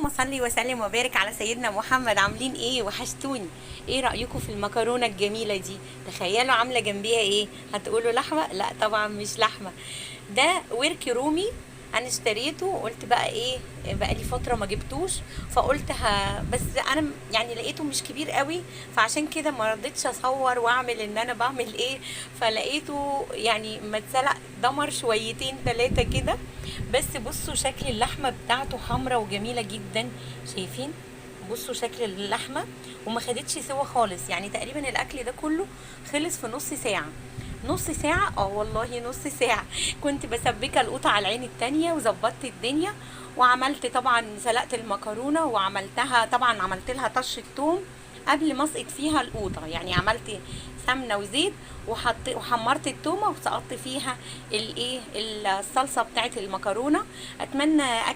اللهم صل وسلم وبارك على سيدنا محمد. عاملين ايه؟ وحشتوني. ايه رأيكم في المكرونة الجميلة دي؟ تخيلوا عاملة جنبيها ايه؟ هتقولوا لحمة؟ لا طبعا مش لحمة، ده ورك رومي. انا اشتريته وقلت بقى ايه، بقى لي فتره ما جبتوش، فقلت بس انا يعني لقيته مش كبير قوي، فعشان كده ما رضيتش اصور واعمل ان انا بعمل ايه. فلقيته يعني متسلق دمر شويتين ثلاثه كده. بس بصوا شكل اللحمه بتاعته حمرا وجميله جدا، شايفين؟ بصوا شكل اللحمه، وما خدتش سوا خالص، يعني تقريبا الاكل ده كله خلص في نص ساعه. نص ساعة، والله نص ساعة. كنت بسبكة القوطة على العين التانية وظبطت الدنيا، وعملت طبعا سلقت المكرونة وعملتها، طبعا عملت لها طشة توم قبل ما اسقط فيها القوطة، يعني عملت سمنة وزيت وحمرت التومة وسقطت فيها الايه الصلصة بتاعت المكرونة. اتمنى اكل